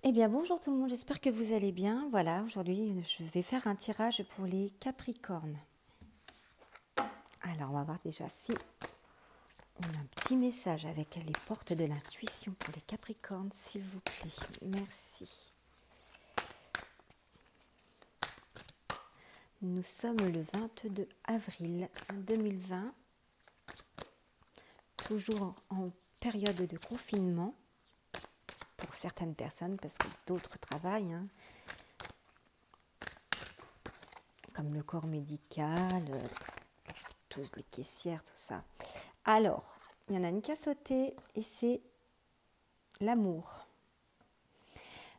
Eh bien, bonjour tout le monde, j'espère que vous allez bien. Voilà, aujourd'hui, je vais faire un tirage pour les Capricornes. Alors, on va voir déjà si on a un petit message avec les portes de l'intuition pour les Capricornes, s'il vous plaît. Merci. Nous sommes le 22 avril 2020, toujours en période de confinement pour certaines personnes parce que d'autres travaillent, hein, comme le corps médical, tous les caissières, tout ça. Alors, il y en a une qui a sauté et c'est l'amour.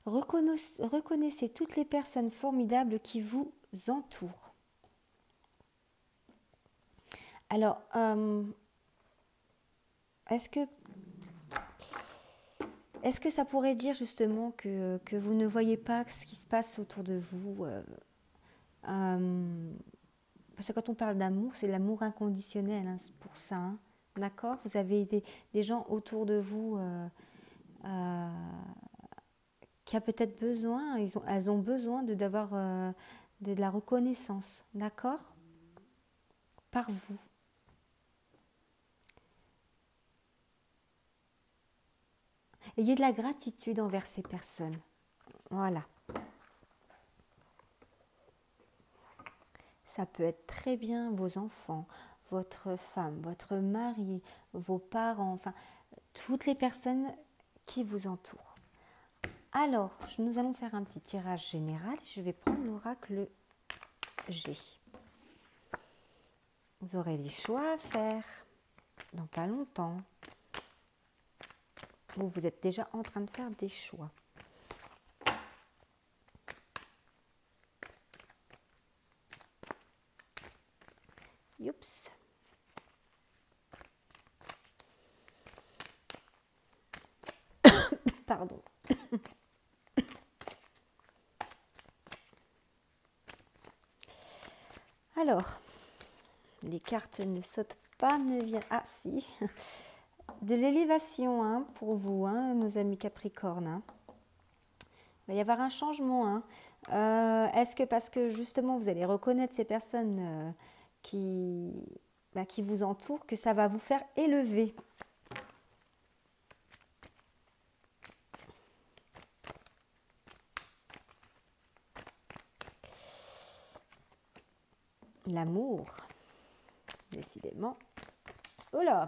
Reconnaissez toutes les personnes formidables qui vous entourent. Alors, est-ce que ça pourrait dire justement que vous ne voyez pas ce qui se passe autour de vous parce que quand on parle d'amour, c'est l'amour inconditionnel, hein, c'est pour ça. Hein, d'accord ? Vous avez des gens autour de vous qui a peut-être besoin, elles ont besoin d'avoir de la reconnaissance, d'accord ? Par vous. Ayez de la gratitude envers ces personnes. Voilà. Ça peut être très bien vos enfants, votre femme, votre mari, vos parents, enfin, toutes les personnes qui vous entourent. Alors, nous allons faire un petit tirage général. Je vais prendre l'oracle G. Vous aurez des choix à faire dans pas longtemps. Vous êtes déjà en train de faire des choix. Youps. Pardon. Alors, les cartes ne sautent pas, ne viennent... Ah si, de l'élévation hein, pour vous, hein, nos amis Capricornes. Hein. Il va y avoir un changement. Hein. Est-ce que parce que justement vous allez reconnaître ces personnes qui vous entourent, que ça va vous faire élever ? L'amour, décidément. Oh là!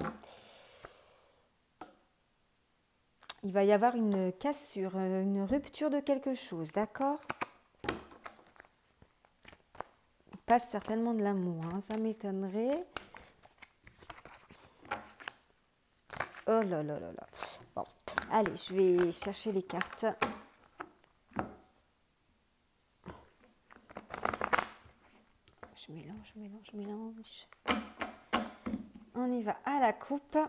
Il va y avoir une cassure, une rupture de quelque chose, d'accord? Il passe certainement de l'amour, hein, ça m'étonnerait. Oh là là là là. Bon, allez, je vais chercher les cartes. Je mélange. On y va à la coupe. Bon,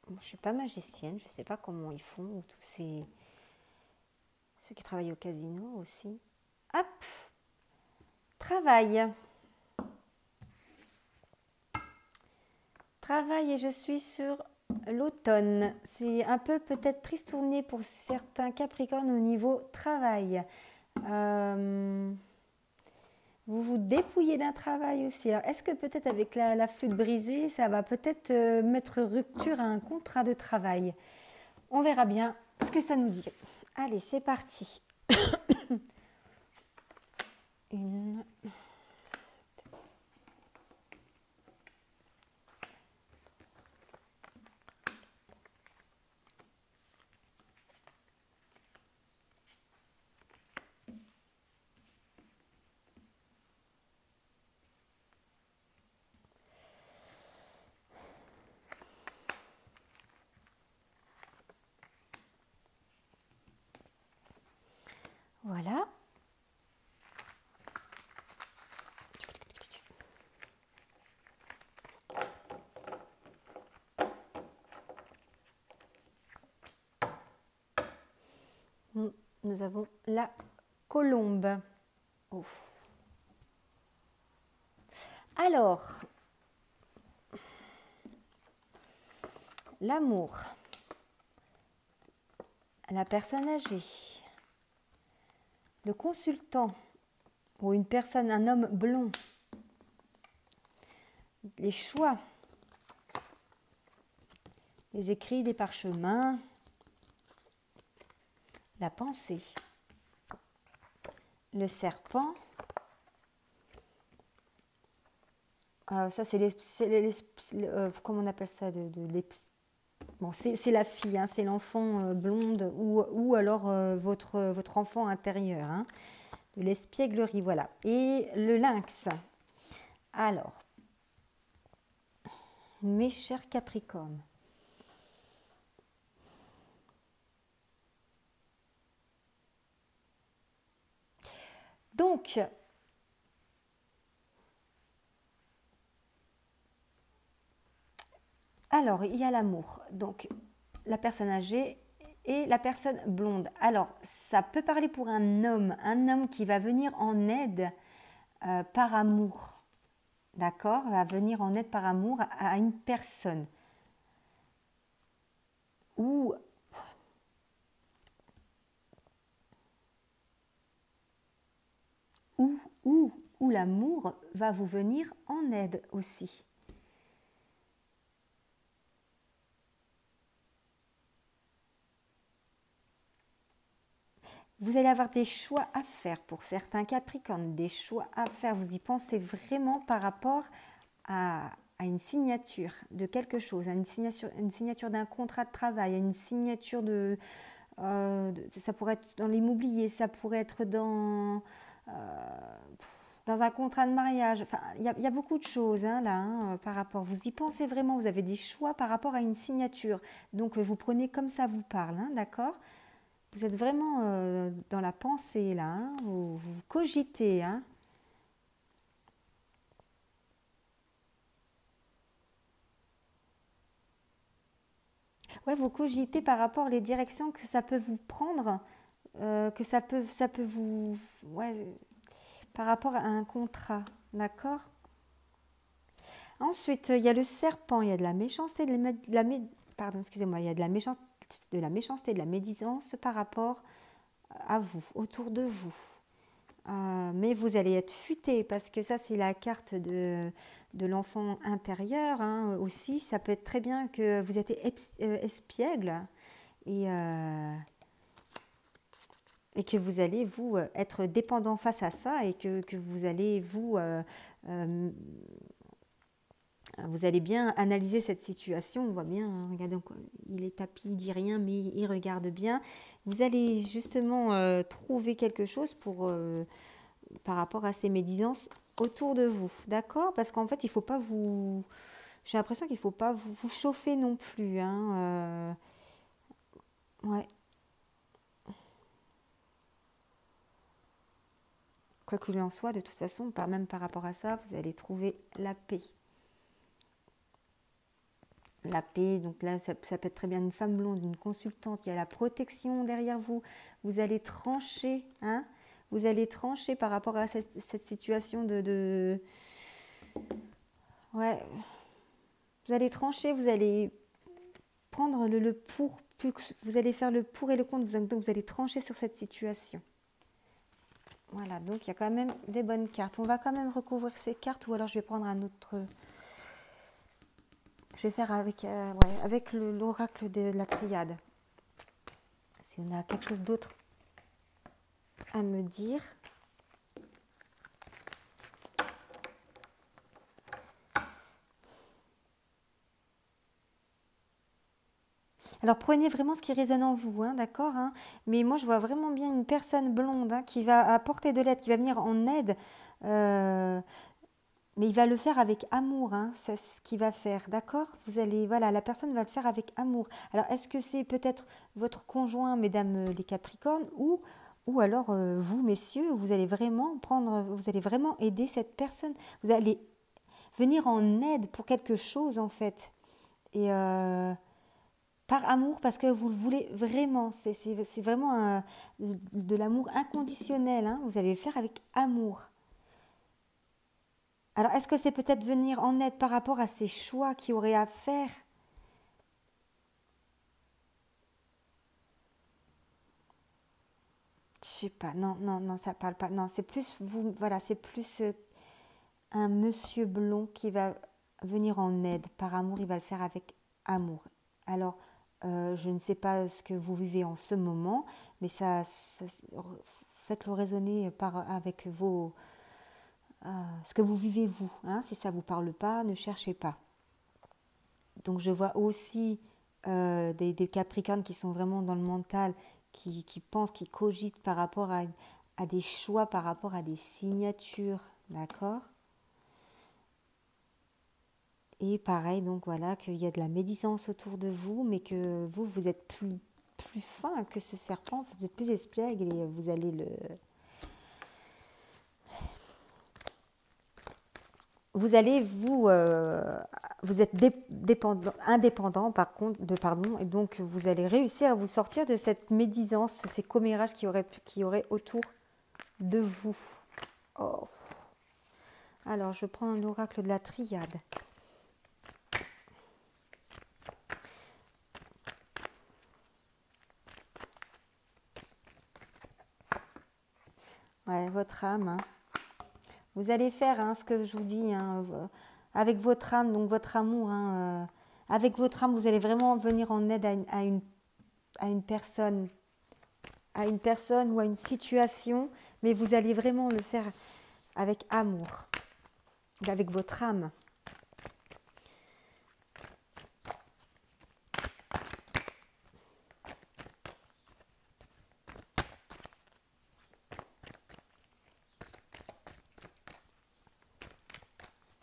je ne suis pas magicienne, je ne sais pas comment ils font, tous ceux qui travaillent au casino aussi. Hop, travail. Travail et je suis sur l'automne. C'est un peu peut-être tristourné pour certains Capricornes au niveau travail. Vous vous dépouillez d'un travail aussi. Alors, est-ce que peut-être avec la flûte brisée, ça va peut-être mettre rupture à un contrat de travail? On verra bien ce que ça nous dit. Allez, c'est parti. Une. Voilà. Nous avons la colombe. Ouf. Alors, l'amour. la personne âgée, le consultant ou une personne, un homme blond, les choix, les écrits, des parchemins, la pensée, le serpent. Ça, c'est comment on appelle ça bon, c'est la fille, hein, c'est l'enfant blonde ou alors votre enfant intérieur, hein, de l'espièglerie, voilà. Et le lynx. Alors, mes chers Capricornes, donc, alors, il y a l'amour, donc la personne âgée et la personne blonde. Alors, ça peut parler pour un homme qui va venir en aide par amour, d'accord, va venir en aide par amour à une personne. Ou l'amour va vous venir en aide aussi. Vous allez avoir des choix à faire pour certains Capricornes, des choix à faire. Vous y pensez vraiment par rapport à une signature de quelque chose, à une signature d'un contrat de travail, à une signature ça pourrait être dans l'immobilier, ça pourrait être dans un contrat de mariage. Enfin, il y a beaucoup de choses hein, là, hein, par rapport. Vous y pensez vraiment, vous avez des choix par rapport à une signature. Donc, vous prenez comme ça vous parle, hein, d'accord ? Vous êtes vraiment dans la pensée là, hein, vous cogitez. Hein. Ouais, vous cogitez par rapport aux directions que ça peut vous prendre, que ça peut vous... Ouais, par rapport à un contrat, d'accord ? Ensuite, il y a le serpent, il y a de la méchanceté, pardon, excusez-moi, il y a de la méchanceté, de la médisance par rapport à vous, autour de vous. Mais vous allez être futé parce que ça, c'est la carte de l'enfant intérieur hein, aussi. Ça peut être très bien que vous êtes espiègle et que vous allez, vous, être dépendant face à ça et que vous allez, vous allez bien analyser cette situation. On voit bien, hein, regardez, il est tapis, il dit rien, mais il regarde bien. Vous allez justement trouver quelque chose par rapport à ces médisances autour de vous, d'accord ? Parce qu'en fait, il faut pas vous... J'ai l'impression qu'il ne faut pas vous chauffer non plus. Hein, ouais. Quoi qu'il en soit, de toute façon, même par rapport à ça, vous allez trouver la paix. La paix, donc là, ça peut être très bien une femme blonde, une consultante, il y a la protection derrière vous. Vous allez trancher, hein ? Vous allez trancher par rapport à cette situation Ouais. Vous allez trancher, vous allez prendre le pour, vous allez faire le pour et le contre, donc vous allez trancher sur cette situation. Voilà, donc il y a quand même des bonnes cartes. On va quand même recouvrir ces cartes ou alors je vais prendre un autre... Je vais faire avec l'oracle de la triade. Si on a quelque chose d'autre à me dire. Alors prenez vraiment ce qui résonne en vous, hein, d'accord hein. Mais moi je vois vraiment bien une personne blonde hein, qui va apporter de l'aide, qui va venir en aide. Mais il va le faire avec amour, hein, c'est ce qu'il va faire, d'accord ? Voilà, la personne va le faire avec amour. Alors est-ce que c'est peut-être votre conjoint, mesdames les Capricornes, ou alors vous, messieurs, vous allez vraiment aider cette personne. Vous allez venir en aide pour quelque chose en fait. Et par amour, parce que vous le voulez vraiment. C'est vraiment de l'amour inconditionnel. Hein. Vous allez le faire avec amour. Alors, est-ce que c'est peut-être venir en aide par rapport à ces choix qu'il y aurait à faire ? Je sais pas, non, non, non, ça parle pas. Non, c'est plus vous, voilà, c'est plus un monsieur blond qui va venir en aide. Par amour, il va le faire avec amour. Alors, je ne sais pas ce que vous vivez en ce moment, mais faites-le résonner avec ce que vous vivez vous. Hein. Si ça ne vous parle pas, ne cherchez pas. Donc, je vois aussi des Capricornes qui sont vraiment dans le mental, qui pensent, qui cogitent par rapport à des choix, par rapport à des signatures. D'accord ? Et pareil, donc voilà, qu'il y a de la médisance autour de vous, mais que vous êtes plus fin que ce serpent, vous êtes plus espiègle et vous allez vous êtes indépendant par contre, et donc vous allez réussir à vous sortir de cette médisance, ces commérages qui auraient autour de vous. Oh. Alors, je prends un oracle de la triade. Ouais, votre âme. Hein. Vous allez faire ce que je vous dis avec votre âme, donc votre amour. Avec votre âme, vous allez vraiment venir en aide à une personne ou à une situation, mais vous allez vraiment le faire avec amour, avec votre âme.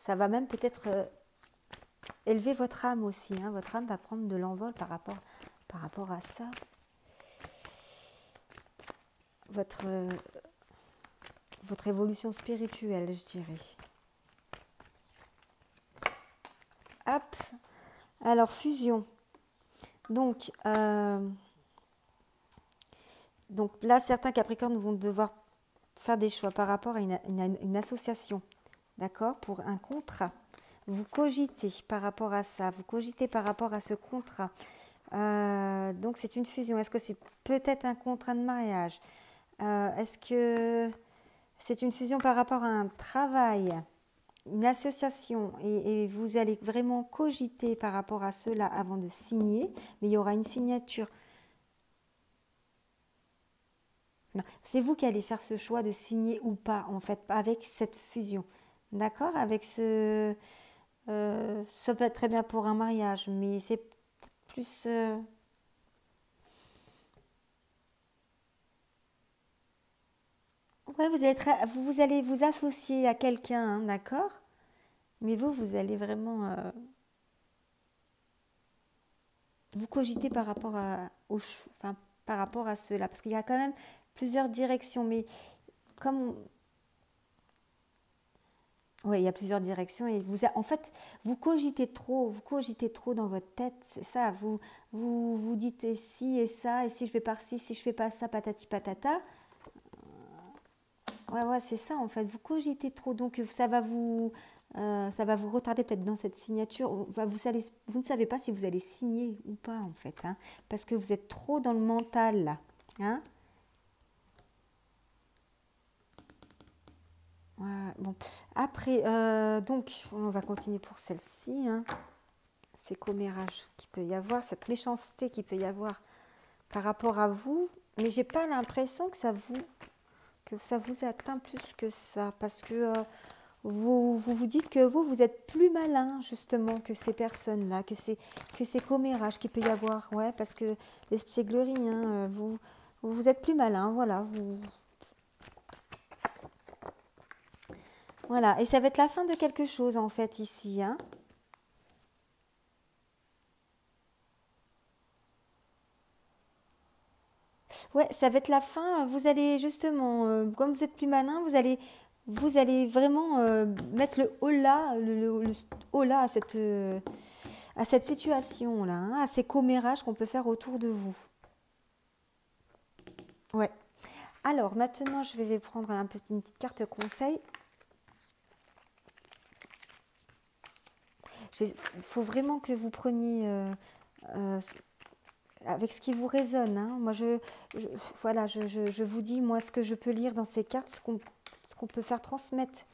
Ça va même peut-être élever votre âme aussi. Hein. Votre âme va prendre de l'envol par rapport à ça. Votre évolution spirituelle, je dirais. Hop. Alors, fusion. Donc là, certains Capricornes vont devoir faire des choix par rapport à une association. D'accord ? Pour un contrat. Vous cogitez par rapport à ça. Vous cogitez par rapport à ce contrat. Donc, c'est une fusion. Est-ce que c'est peut-être un contrat de mariage ? Est-ce que c'est une fusion par rapport à un travail ? Une association et vous allez vraiment cogiter par rapport à cela avant de signer, mais il y aura une signature. C'est vous qui allez faire ce choix de signer ou pas, en fait, avec cette fusion. D'accord ? Avec ça peut être très bien pour un mariage, mais c'est plus... Ouais, vous allez vous associer à quelqu'un, hein, d'accord ? Mais vous allez vraiment vous cogiter par rapport par rapport à cela, parce qu'il y a quand même plusieurs directions, mais comme oui, il y a plusieurs directions et en fait, vous cogitez trop dans votre tête, c'est ça, vous dites et si je fais par ci, si je fais pas ça, patati patata. Ouais, c'est ça en fait, vous cogitez trop, donc ça va vous retarder peut-être dans cette signature. Vous ne savez pas si vous allez signer ou pas en fait, hein, parce que vous êtes trop dans le mental là. Hein. Ouais, bon. Après, donc, on va continuer pour celle-ci. Hein. Ces commérages qu'il peut y avoir, cette méchanceté qu'il peut y avoir par rapport à vous. Mais j'ai pas l'impression que ça vous atteint plus que ça. Parce que vous dites que vous êtes plus malin, justement, que ces personnes-là, que ces commérages qu'il peut y avoir. Ouais, parce que l'espièglerie, hein, vous êtes plus malin, voilà. Voilà, et ça va être la fin de quelque chose, en fait, ici. Hein. Ouais, ça va être la fin. Vous allez, justement, comme vous êtes plus malin, vous allez vraiment mettre le holà, le holà à cette situation-là, hein, à ces commérages qu'on peut faire autour de vous. Ouais. Alors, maintenant, je vais prendre une petite carte conseil. Il faut vraiment que vous preniez avec ce qui vous résonne. Hein. Moi, voilà, je vous dis, moi, ce que je peux lire dans ces cartes, ce qu'on peut faire transmettre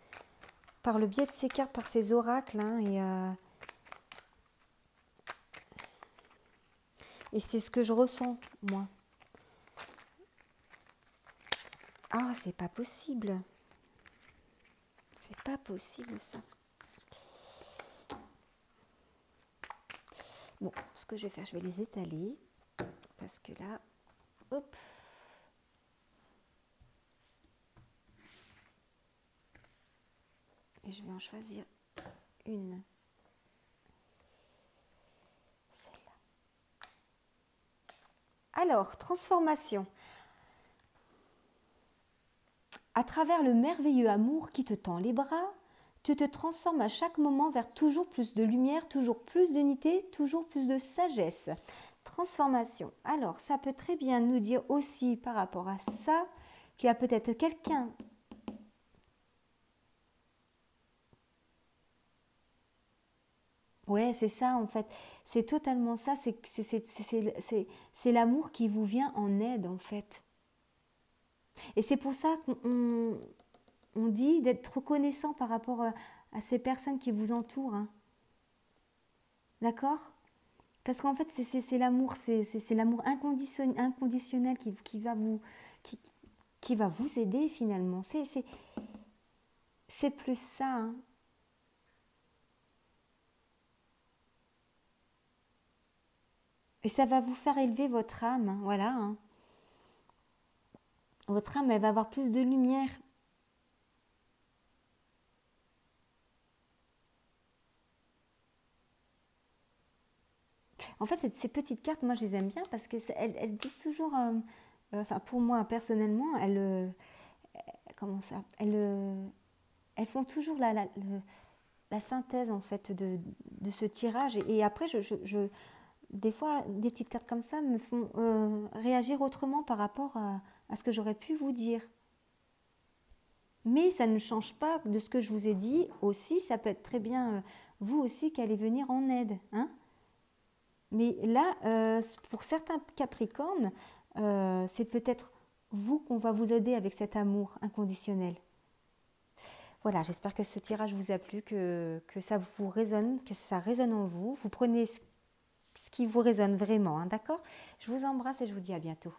par le biais de ces cartes, par ces oracles. Hein, et c'est ce que je ressens, moi. Ah, c'est pas possible. C'est pas possible, ça. Bon, ce que je vais faire, je vais les étaler. Parce que là, hop. Et je vais en choisir une. Celle-là. Alors, transformation. À travers le merveilleux amour qui te tend les bras, tu te transformes à chaque moment vers toujours plus de lumière, toujours plus d'unité, toujours plus de sagesse. Transformation. Alors, ça peut très bien nous dire aussi par rapport à ça qu'il y a peut-être quelqu'un. Ouais, c'est ça en fait. C'est totalement ça. C'est l'amour qui vous vient en aide en fait. Et c'est pour ça qu'on dit d'être reconnaissant par rapport à ces personnes qui vous entourent. Hein. D'accord? Parce qu'en fait, c'est l'amour, c'est l'amour inconditionnel qui va vous aider finalement. C'est plus ça. Hein. Et ça va vous faire élever votre âme. Hein, voilà. Hein. Votre âme, elle va avoir plus de lumière. En fait, ces petites cartes, moi, je les aime bien parce qu'elles disent toujours, enfin, pour moi, personnellement, comment ça, elles font toujours la synthèse, en fait, de ce tirage. Et après, des fois, des petites cartes comme ça me font réagir autrement par rapport à ce que j'aurais pu vous dire. Mais ça ne change pas de ce que je vous ai dit. Aussi, ça peut être très bien vous aussi qui allez venir en aide. Hein. Mais là, pour certains Capricornes, c'est peut-être vous qu'on va vous aider avec cet amour inconditionnel. Voilà, j'espère que ce tirage vous a plu, que ça vous résonne, que ça résonne en vous. Vous prenez ce qui vous résonne vraiment, hein, d'accord? Je vous embrasse et je vous dis à bientôt.